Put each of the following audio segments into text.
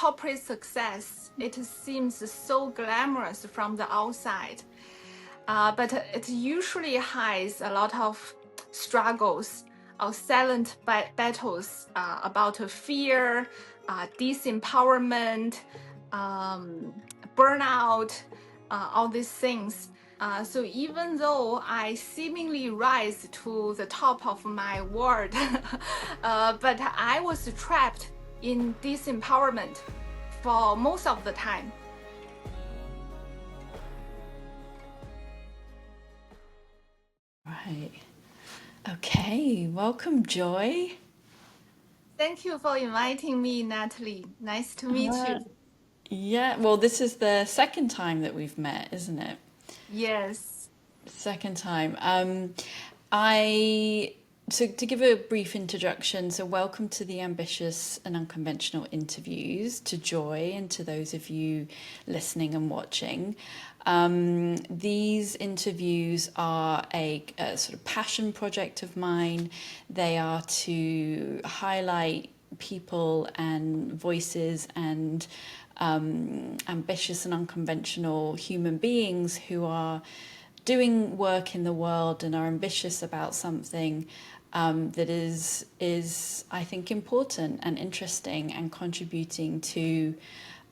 corporate success, it seems so glamorous from the outside, but it usually hides a lot of struggles or silent battles about fear, disempowerment, burnout, all these things. So even though I seemingly rise to the top of my world, but I was trapped in disempowerment for most of the time. Right. Okay. Welcome, Joy. Thank you for inviting me, Natalie. Nice to meet you. Yeah. Well, this is the second time that we've met, isn't it? Yes. Second time. I to give a brief introduction, so welcome to the Ambitious and Unconventional interviews, to Joy and to those of you listening and watching. These interviews are a sort of passion project of mine. They are to highlight people and voices and ambitious and unconventional human beings who are doing work in the world and are ambitious about something that is I think important and interesting and contributing to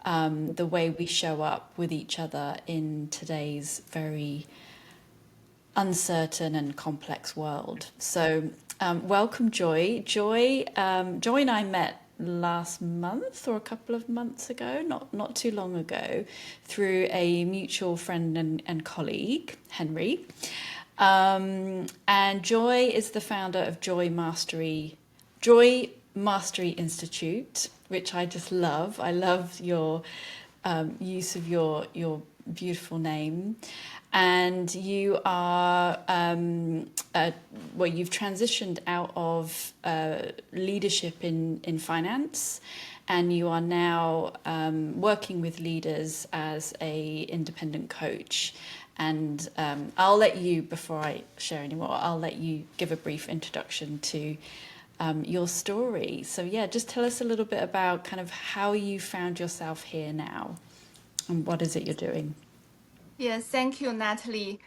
the way we show up with each other in today's very uncertain and complex world. So welcome, Joy. Joy and I met last month or a couple of months ago, not too long ago, through a mutual friend and colleague, Henry. And Joy is the founder of Joy Mastery Institute, which I just love. I love your use of your beautiful name. And you are, well, you've transitioned out of leadership in finance, and you are now working with leaders as a independent coach. And I'll let you, before I share any more, I'll let you give a brief introduction to your story. So yeah, just tell us a little bit about kind of how you found yourself here now, and what is it you're doing? Yes, thank you, Natalie.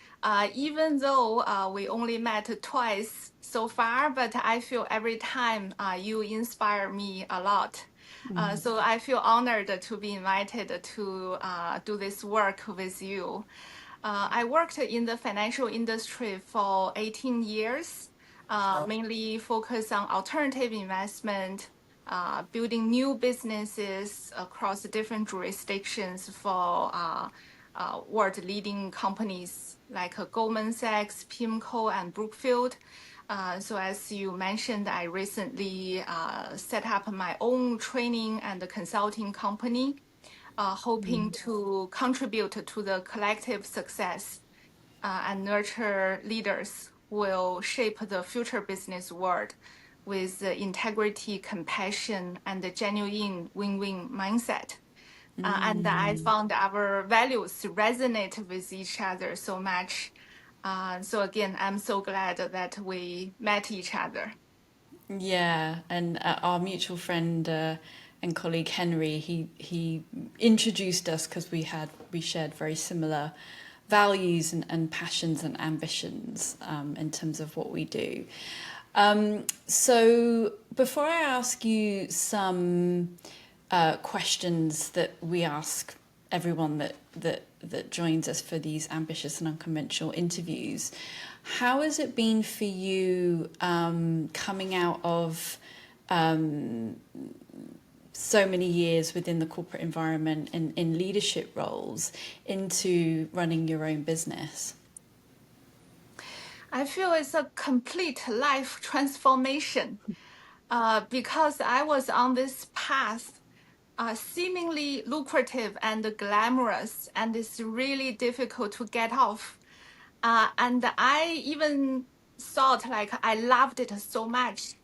Even though we only met twice so far, but I feel every time you inspire me a lot. So I feel honored to be invited to do this work with you. I worked in the financial industry for 18 years, mainly focused on alternative investment, building new businesses across different jurisdictions for world-leading companies like Goldman Sachs, PIMCO, and Brookfield. So as you mentioned, I recently set up my own training and consulting company, hoping to contribute to the collective success and nurture leaders who will shape the future business world with integrity, compassion, and a genuine win-win mindset. And I found our values resonate with each other so much. So again, I'm so glad that we met each other. Yeah, and our mutual friend and colleague Henry, he introduced us because we shared very similar values and passions and ambitions in terms of what we do. So before I ask you some questions that we ask everyone that joins us for these ambitious and unconventional interviews, how has it been for you coming out of so many years within the corporate environment and in leadership roles into running your own business? I feel it's a complete life transformation because I was on this path, seemingly lucrative and glamorous, and it's really difficult to get off. And I even thought like I loved it so much.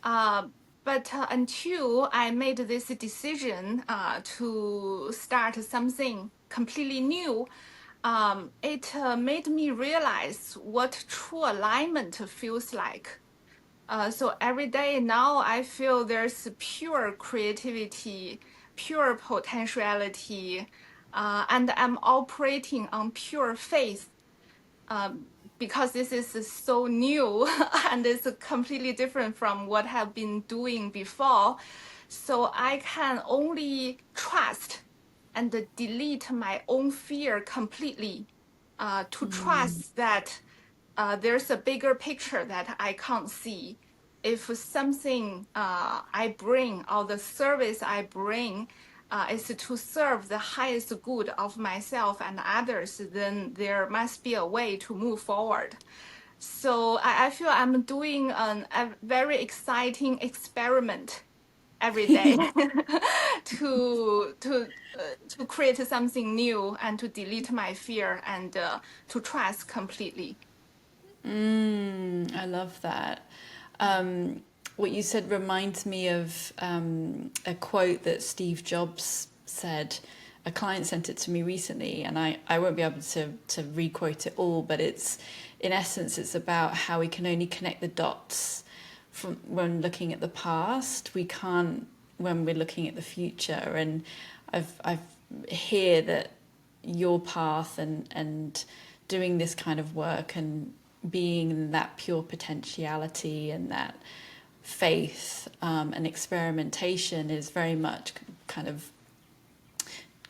Uh, but until I made this decision to start something completely new, it made me realize what true alignment feels like. So every day now I feel there's pure creativity, pure potentiality, and I'm operating on pure faith, because this is so new and it's completely different from what I've been doing before. So I can only trust and delete my own fear completely, to trust that there's a bigger picture that I can't see. If something I bring or the service I bring is to serve the highest good of myself and others, then there must be a way to move forward. So I feel I'm doing a very exciting experiment every day to create something new and to delete my fear and to trust completely. I love that. What you said reminds me of a quote that Steve Jobs said. A client sent it to me recently, and I won't be able to re-quote it all, but in essence, it's about how we can only connect the dots from when looking at the past. We can't when we're looking at the future. And I've hear that your path and doing this kind of work and being in that pure potentiality and that faith and experimentation is very much kind of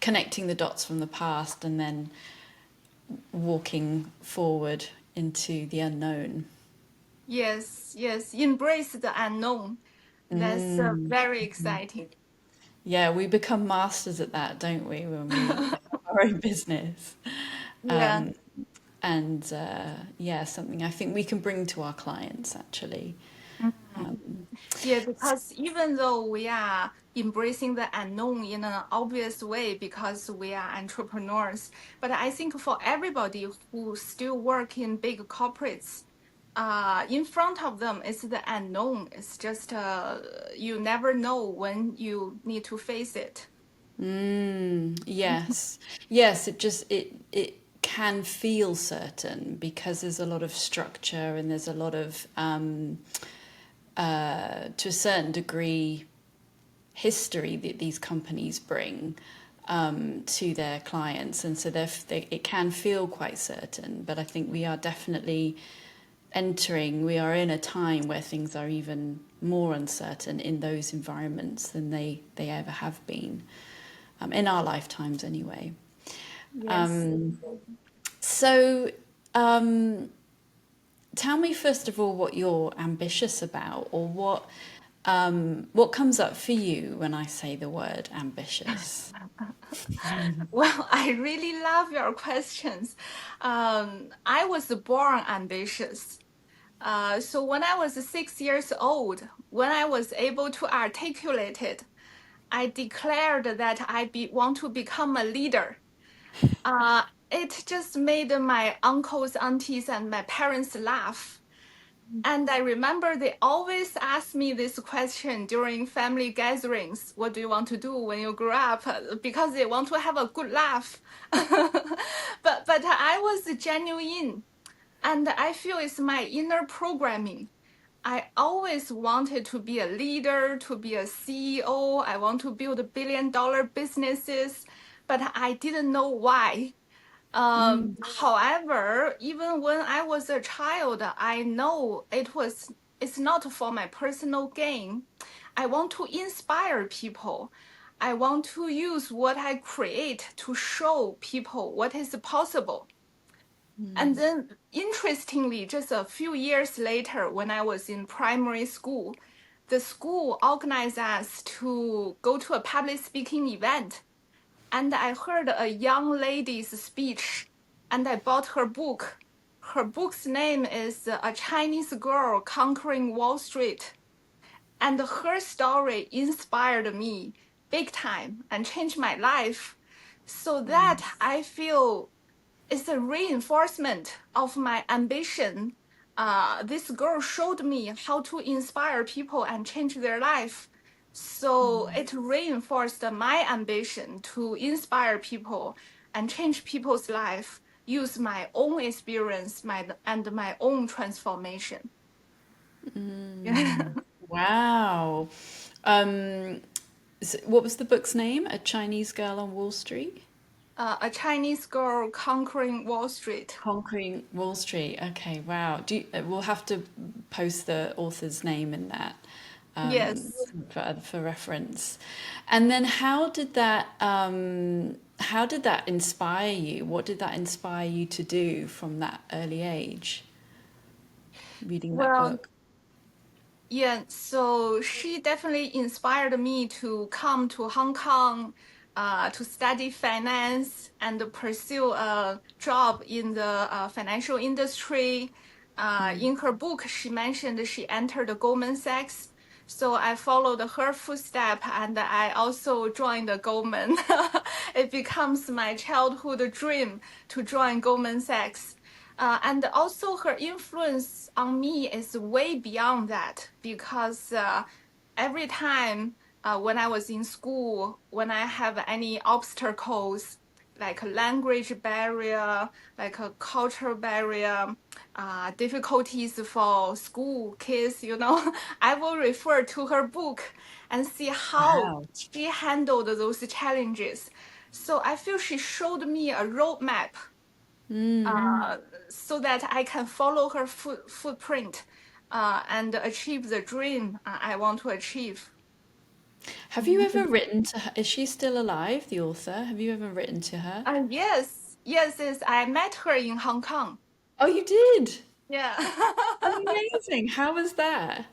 connecting the dots from the past and then walking forward into the unknown. Yes, yes, embrace the unknown. That's very exciting. Yeah, we become masters at that, don't we, when we have our own business? Yeah. And yeah, something I think we can bring to our clients actually. Mhm. Yeah, because even though we are embracing the unknown in an obvious way because we are entrepreneurs, but I think for everybody who still work in big corporates, in front of them is the unknown. It's just you never know when you need to face it. Yes, yes, it can feel certain because there's a lot of structure and there's a lot of to a certain degree history that these companies bring to their clients, and so it can feel quite certain. But I think we are definitely we are in a time where things are even more uncertain in those environments than they ever have been in our lifetimes, anyway. Yes. Um, so, um, tell me first of all what you're ambitious about, or what comes up for you when I say the word ambitious. Well, I really love your questions. I was born ambitious. So when I was 6 years old, when I was able to articulate it, I declared that want to become a leader. It just made my uncles, aunties, and my parents laugh. And I remember they always ask me this question during family gatherings. What do you want to do when you grow up? Because they want to have a good laugh. But I was genuine, and I feel it's my inner programming. I always wanted to be a leader, to be a CEO. I want to build billion-dollar businesses, but I didn't know why. However, even when I was a child, I know it's not for my personal gain. I want to inspire people. I want to use what I create to show people what is possible. And then, interestingly, just a few years later, when I was in primary school, the school organized us to go to a public speaking event. And I heard a young lady's speech, and I bought her book. Her book's name is A Chinese Girl Conquering Wall Street. And her story inspired me big time and changed my life. So that I feel is a reinforcement of my ambition. This girl showed me how to inspire people and change their life. So it reinforced my ambition to inspire people and change people's life, use my own experience and my own transformation. Yeah. Wow. Um, What was the book's name? A Chinese Girl on Wall Street? A Chinese Girl Conquering Wall Street. Conquering Wall Street. Okay, wow. We'll have to post the author's name in that um, Yes. for reference. And then how did that inspire you? What did that inspire you to do from that early age, reading that Well, book? yeah, so she definitely inspired me to come to Hong Kong to study finance and pursue a job in the financial industry. In her book, she mentioned she entered the Goldman Sachs. So I followed her footstep and I also joined the Goldman. It becomes my childhood dream to join Goldman Sachs. And also her influence on me is way beyond that because every time when I was in school, when I have any obstacles like a language barrier, like a cultural barrier, difficulties for school kids, I will refer to her book and see how Wow. she handled those challenges. So I feel she showed me a roadmap uh, so that I can follow her footprint and achieve the dream I want to achieve. Have you ever written to her? Is she still alive, the author? Have you ever written to her? Yes, yes, yes. I met her in Hong Kong. Oh, you did? Yeah. Amazing. How was that?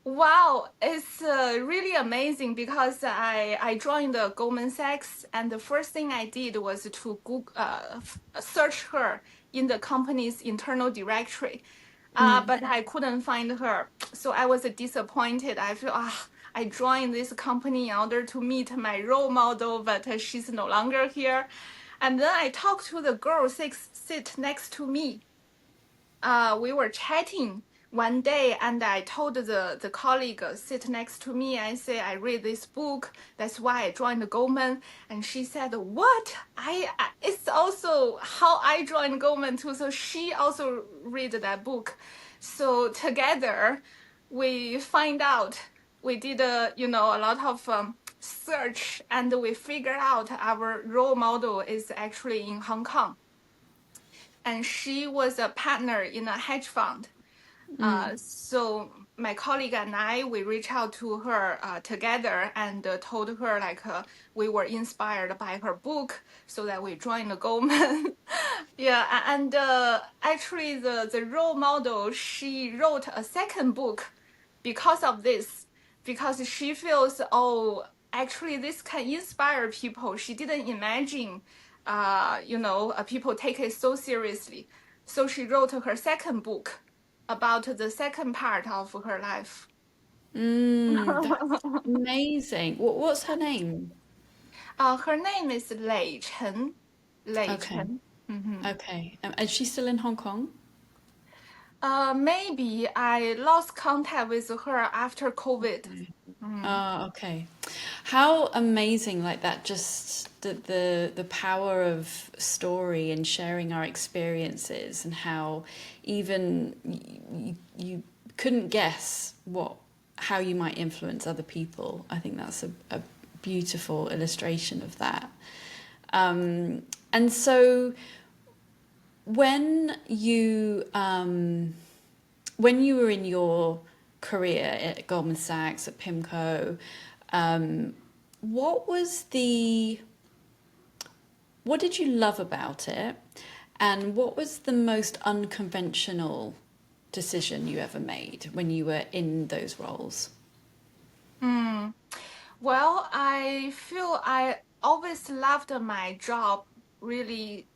Wow, it's really amazing because I joined the Goldman Sachs and the first thing I did was to Google, search her in the company's internal directory. But I couldn't find her. So I was disappointed. I feel, I joined this company in order to meet my role model, but she's no longer here. And then I talked to the girl sit next to me. We were chatting one day and I told the colleague sit next to me, I say, I read this book. That's why I joined the Goldman. And she said, what? It's also how I joined Goldman too. So she also read that book. So together we find out, we did a lot of search and we figured out our role model is actually in Hong Kong. And she was a partner in a hedge fund. So my colleague and I, we reached out to her together and told her we were inspired by her book, so that we joined the Goldman. Yeah, and actually the role model, she wrote a second book because of this, because she feels, oh, actually this can inspire people. She didn't imagine, people take it so seriously. So she wrote her second book about the second part of her life. That's amazing. What's her name? Her name is Lei Chen. Lei Okay. Chen. Mhm. Okay. Is she still in Hong Kong? Maybe I lost contact with her after COVID. Okay. Mm. Oh, okay. How amazing, like that, just the power of story and sharing our experiences and how even you couldn't guess how you might influence other people. I think that's a beautiful illustration of that. And so when you when you were in your career at Goldman Sachs, at PIMCO, um, what was what did you love about it, and what was the most unconventional decision you ever made when you were in those roles? Mm. Well, I feel I always loved my job really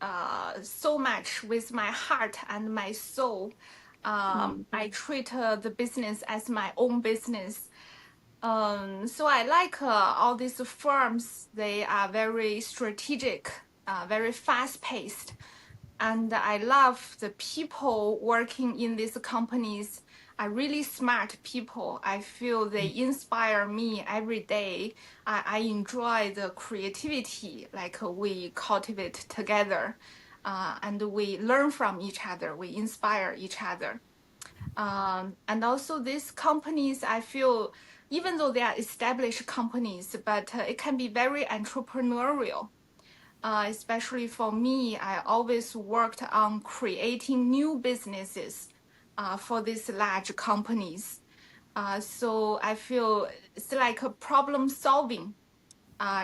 so much with my heart and my soul. I treat the business as my own business. So I like all these firms. They are very strategic, very fast paced. And I love the people working in these companies are really smart people. I feel they inspire me every day. I enjoy the creativity like we cultivate together. And we learn from each other. We inspire each other. And also these companies, I feel even though they are established companies, but it can be very entrepreneurial. Especially for me, I always worked on creating new businesses for these large companies. So I feel it's like a problem solving,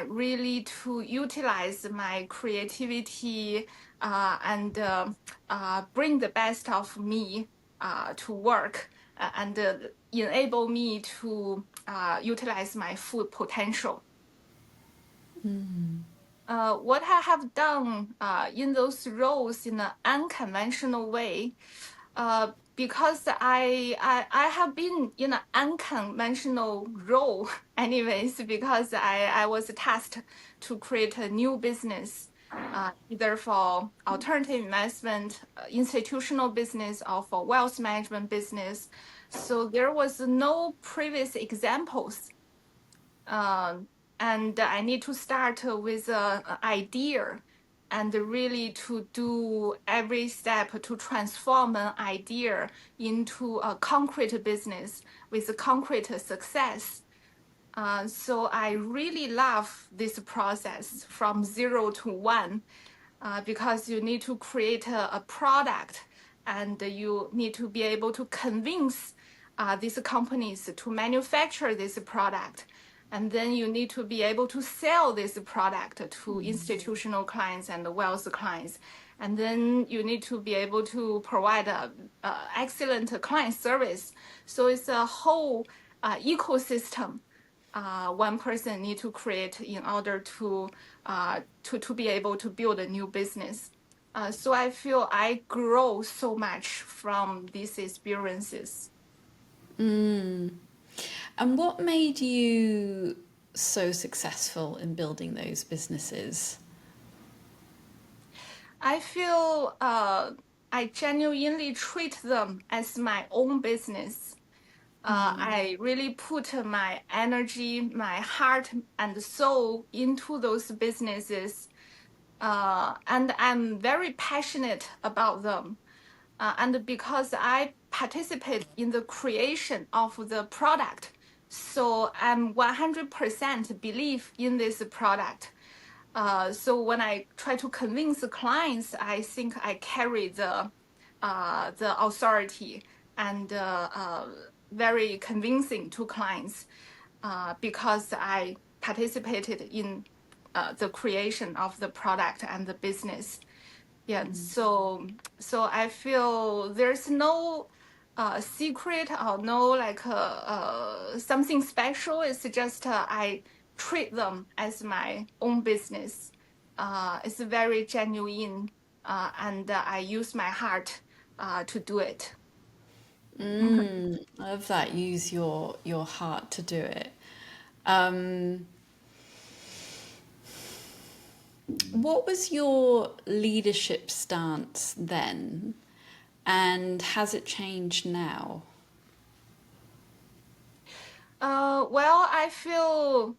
really to utilize my creativity and bring the best of me to work and enable me to utilize my full potential. What I have done in those roles in an unconventional way, because I have been in an unconventional role anyways, because I was tasked to create a new business, either for alternative investment, institutional business, or for wealth management business. So there was no previous examples. And I need to start with an idea and really to do every step to transform an idea into a concrete business with a concrete success. So I really love this process from 0 to 1, because you need to create a product and you need to be able to convince these companies to manufacture this product. And then you need to be able to sell this product to institutional clients and wealth clients. And then you need to be able to provide a excellent client service. So it's a whole ecosystem one person need to create in order to be able to build a new business. So I feel I grow so much from these experiences. And what made you so successful in building those businesses? I feel I genuinely treat them as my own business. I really put my energy, my heart, and soul into those businesses. And I'm very passionate about them. And because I participate in the creation of the product, so I'm 100% believe in this product. So when I try to convince the clients, I think I carry the authority and very convincing to clients because I participated in the creation of the product and the business. Yeah, so I feel there's no secret or no like something special. It's just I treat them as my own business. It's very genuine, and I use my heart to do it. I love that. Use your heart to do it. Um, what was your leadership stance then, and has it changed now? Well, I feel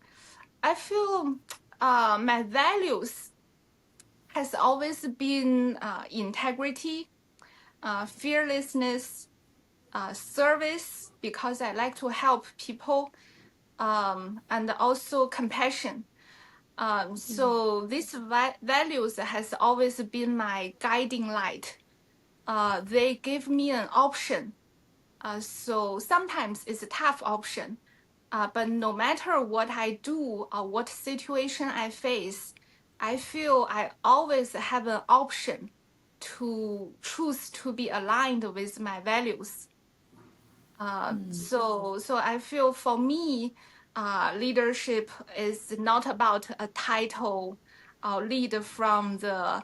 my values has always been integrity, fearlessness, service, because I like to help people, and also compassion. So these values has always been my guiding light. They give me an option. So sometimes it's a tough option, but no matter what I do or what situation I face, I feel I always have an option to choose to be aligned with my values. So I feel for me, leadership is not about a title or lead from the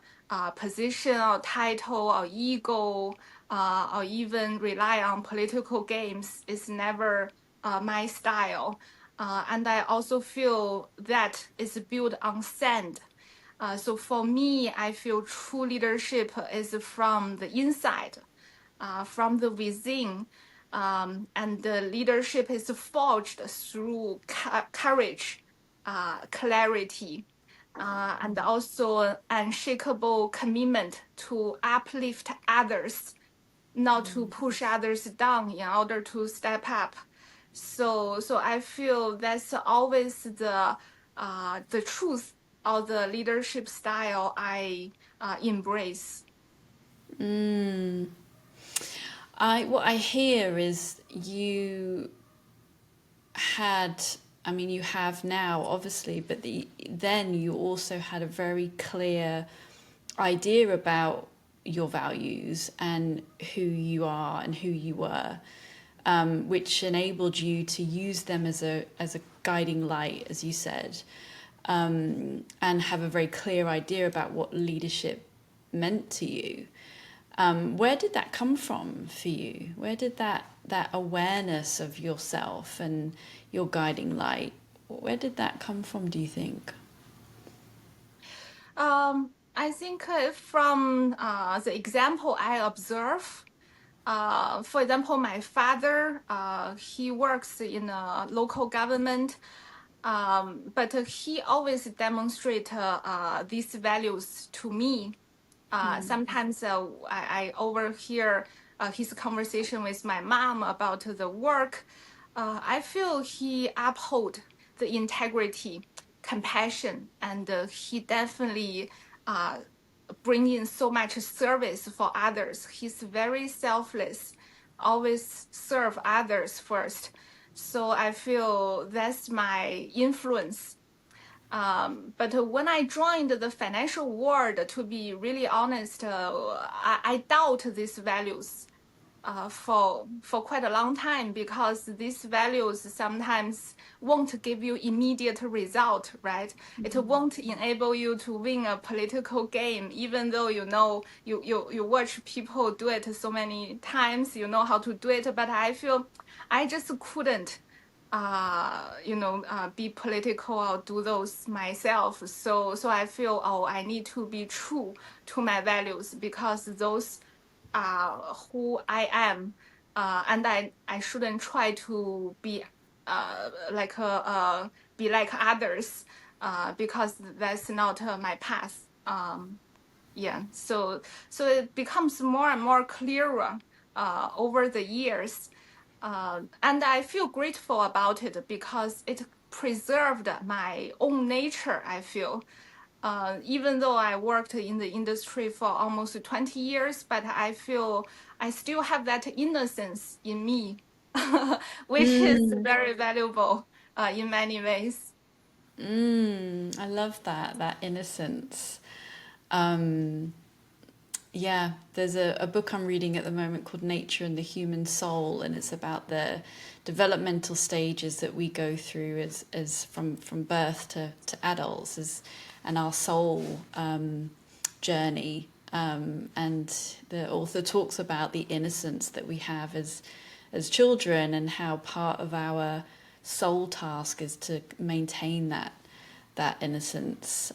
position or title or ego, or even rely on political games. It's never my style. And I also feel that it's built on sand. So for me, I feel true leadership is from the inside, from the within, and the leadership is forged through courage, clarity, and also unshakable commitment to uplift others, not to push others down in order to step up. So I feel that's always the truth of the leadership style I embrace. What I hear is you had, I mean, you have now, obviously, but then you also had a very clear idea about your values and who you are and who you were, which enabled you to use them as a guiding light, as you said, and have a very clear idea about what leadership meant to you. Where did that come from for you? Where did that awareness of yourself and your guiding light, where did that come from, do you think? I think from the example I observe, for example, my father, he works in a local government, but he always demonstrate these values to me. Sometimes I overhear his conversation with my mom about the work. I feel he uphold the integrity, compassion, and he definitely uh, bring in so much service for others. He's very selfless, always serve others first. So I feel that's my influence. But when I joined the financial world, to be really honest, I doubt these values for quite a long time because these values sometimes won't give you immediate result, right? It won't enable you to win a political game, even though you watch people do it so many times, you know how to do it. But I feel I just couldn't be political or do those myself. So I feel, oh, I need to be true to my values because those who I am, and I shouldn't try to be like be like others, because that's not my path. Yeah, so it becomes more and more clearer over the years, and I feel grateful about it because it preserved my own nature. I feel even though I worked in the industry for almost 20 years, but I feel I still have that innocence in me, which is very valuable in many ways. I love that innocence. Um, yeah, there's a book I'm reading at the moment called Nature and the Human Soul, and it's about the developmental stages that we go through as from birth to adults, and our soul journey. And the author talks about the innocence that we have as children, and how part of our soul task is to maintain that innocence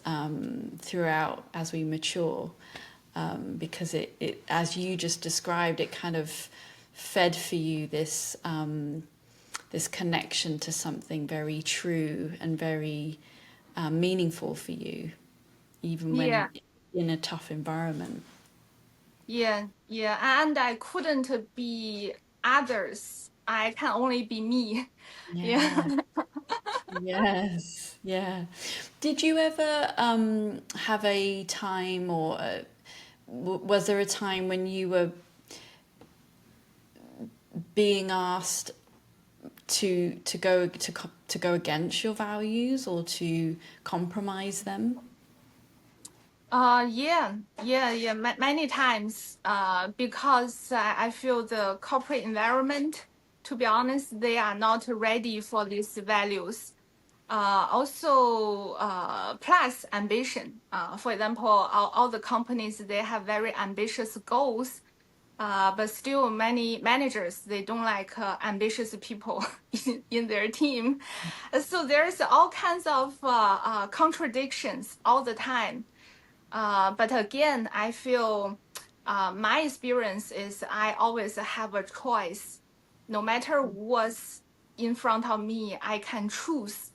throughout as we mature, because it, as you just described, it kind of fed for you this connection to something very true and very meaningful for you, even when Yeah, in a tough environment. yeah, and I couldn't be others. I can only be me. Yeah. Yeah. Yes. Yeah. Did you ever have a time, or was there a time when you were being asked to go against your values or to compromise them? Yeah. Many times, because I feel the corporate environment, to be honest, they are not ready for these values. Also, plus ambition. For example, all the companies, they have very ambitious goals, but still many managers, they don't like ambitious people in their team. So there's all kinds of contradictions all the time. But again, I feel my experience is I always have a choice. No matter what's in front of me, I can choose.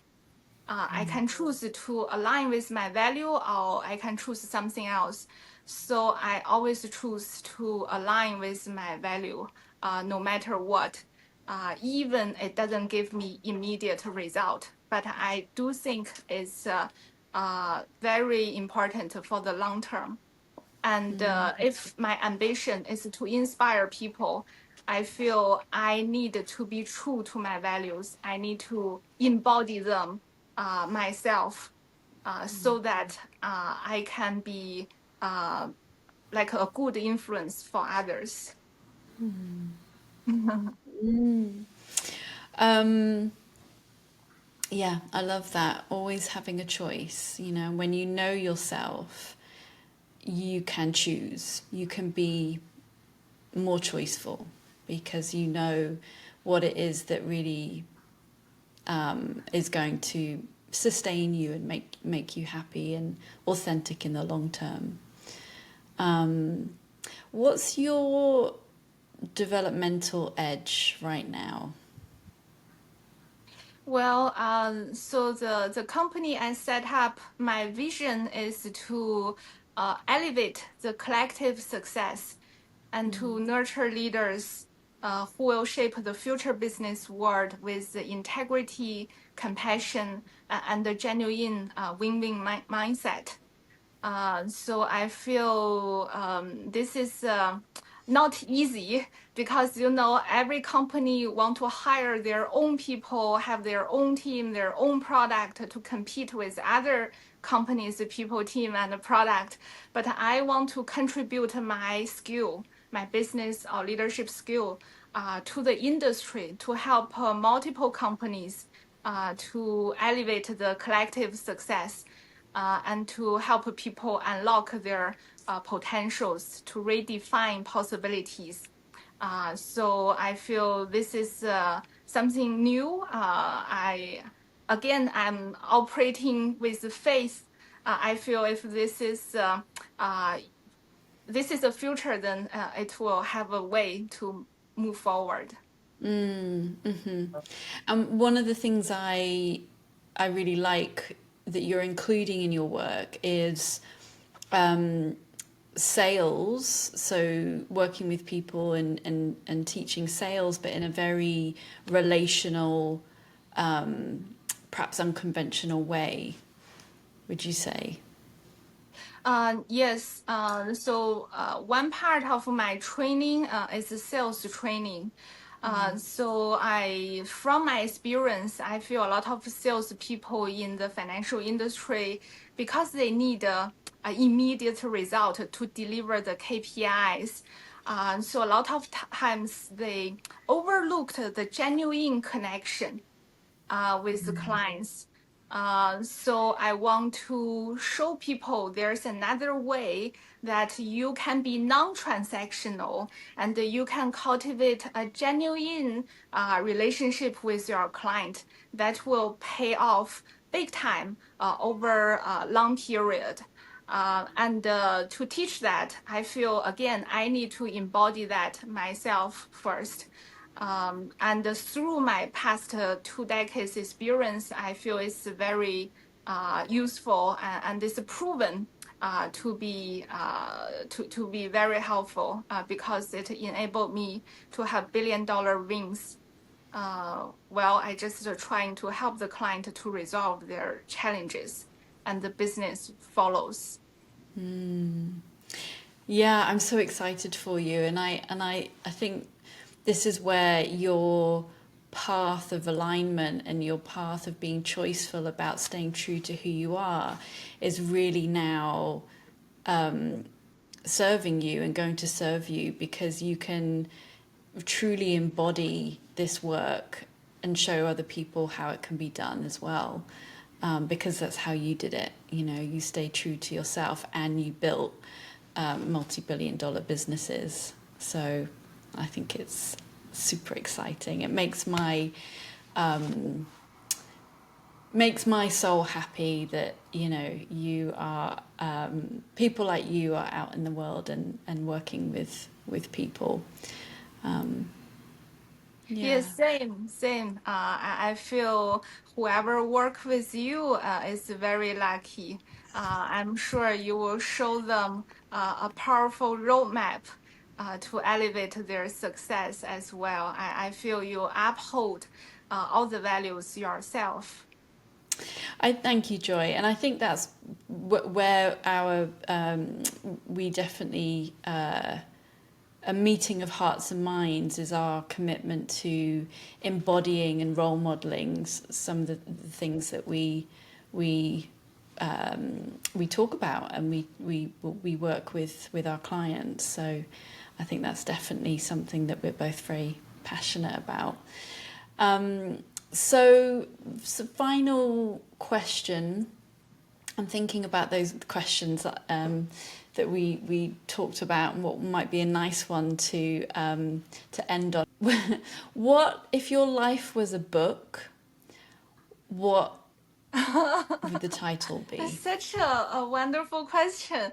I can choose to align with my value, or I can choose something else. So I always choose to align with my value, no matter what. even it doesn't give me immediate result. But I do think it's very important for the long term. And if my ambition is to inspire people, I feel I need to be true to my values. I need to embody them myself so that I can be like a good influence for others. Um, yeah, I love that. Always having a choice. You know, when you know yourself, you can choose. You can be more choiceful because you know what it is that really is going to sustain you and make you happy and authentic in the long term. What's your developmental edge right now? Well, so the company I set up, my vision is to elevate the collective success and to nurture leaders who will shape the future business world with the integrity, compassion, and the genuine win-win mindset. So I feel this is not easy because every company want to hire their own people, have their own team, their own product to compete with other companies, people, team, and product. But I want to contribute my skill, my business or leadership skill, to the industry to help multiple companies to elevate the collective success and to help people unlock their potentials, to redefine possibilities. So I feel this is something new. I'm operating with faith. I feel if this is a future, then it will have a way to move forward. And one of the things I really like that you're including in your work is sales. So working with people and teaching sales, but in a very relational, perhaps unconventional way, would you say? Yes. So one part of my training is the sales training. From my experience, I feel a lot of sales people in the financial industry, because they need a immediate result to deliver the KPIs. So a lot of times they overlooked the genuine connection with the clients. So I want to show people there's another way that you can be non-transactional and you can cultivate a genuine relationship with your client that will pay off big time over a long period. And to teach that, I feel again I need to embody that myself first. And through my past 2 decades experience, I feel it's very useful and it's proven to be very helpful because it enabled me to have billion-dollar wins. Well, I just trying to help the client to resolve their challenges, and the business follows. Yeah, I'm so excited for you, and I think this is where your path of alignment and your path of being choiceful about staying true to who you are is really now serving you and going to serve you, because you can truly embody this work and show other people how it can be done as well. Because that's how you did it. You know, you stayed true to yourself and you built multi-billion-dollar businesses. So I think it's super exciting. It makes my soul happy that you are people like you are out in the world and working with people. Yeah. Yes, same. I feel whoever work with you is very lucky. I'm sure you will show them a powerful roadmap to elevate their success as well. I feel you uphold all the values yourself. I thank you, Joy, and I think that's where our we definitely a meeting of hearts and minds is our commitment to embodying and role modeling some of the things that we we talk about and we work with our clients. So I think that's definitely something that we're both very passionate about. So final question. I'm thinking about those questions that we talked about and what might be a nice one to end on. What if your life was a book? What would the title That's be? such a wonderful question.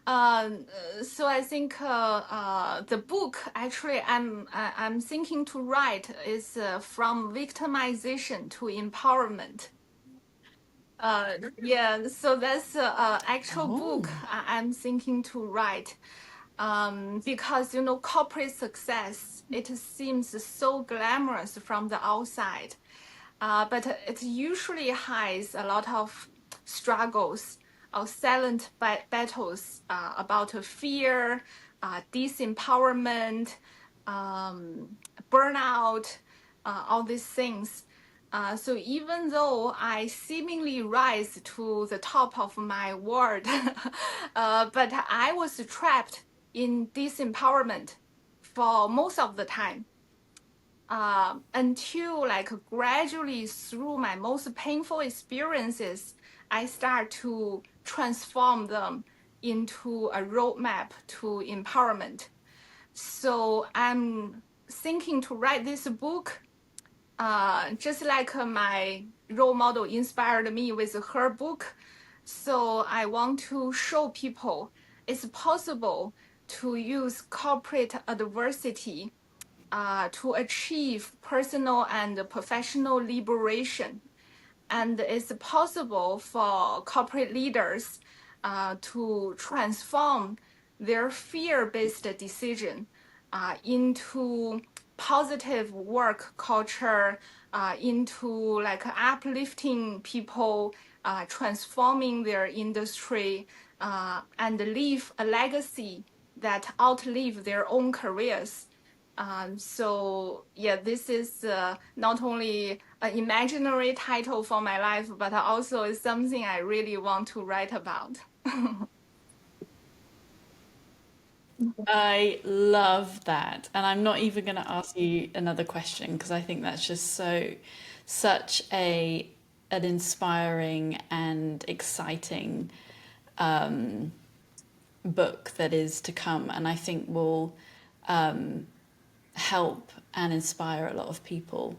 So I think the book actually I'm thinking to write is from victimization to empowerment. Yeah, so that's actual Oh, book I'm thinking to write. Because corporate success, it seems so glamorous from the outside, but it usually hides a lot of struggles or silent battles about fear, disempowerment, burnout, all these things. So even though I seemingly rise to the top of my world, but I was trapped in disempowerment for most of the time, until like gradually through my most painful experiences, I start to transform them into a roadmap to empowerment. So I'm thinking to write this book, just like my role model inspired me with her book. So I want to show people it's possible to use corporate adversity to achieve personal and professional liberation. And it's possible for corporate leaders to transform their fear-based decision into positive work culture, into like uplifting people, transforming their industry, and leave a legacy that outlive their own careers. So yeah, this is not only an imaginary title for my life, but also is something I really want to write about. I love that. And I'm not even going to ask you another question because I think that's just such an inspiring and exciting book that is to come, and I think will help and inspire a lot of people.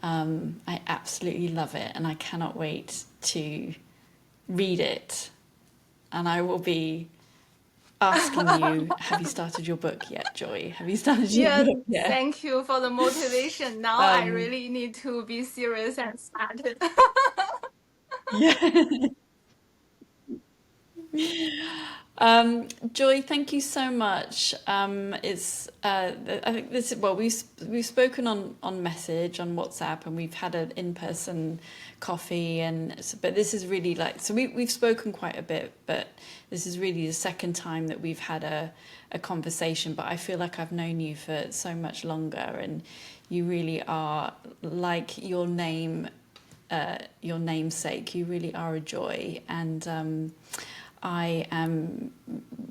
I absolutely love it, and I cannot wait to read it. And I will be asking you, have you started your book yet, Joy? Have you started your Yeah, book yet? thank you for the motivation. Now I Um, really need to be serious and start it. yeah. Joy, thank you so much. It's I think this well we've spoken on message on WhatsApp, and we've had an in-person coffee, but this is really like so we've spoken quite a bit, but this is really the second time that we've had a conversation. But I feel like I've known you for so much longer, and you really are like your namesake. You really are a joy, and I am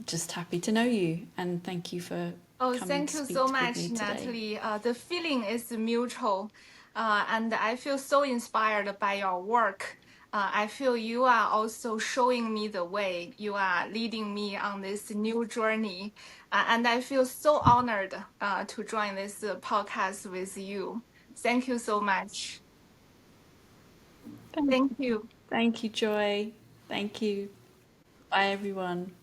just happy to know you, and thank you for Oh, coming to thank you so speak with much, me today. Natalie. The feeling is mutual, and I feel so inspired by your work. I feel you are also showing me the way. You are leading me on this new journey, and I feel so honored to join this podcast with you. Thank you so much. Thank, Thank you. thank you, Joy. Thank you. Bye, everyone.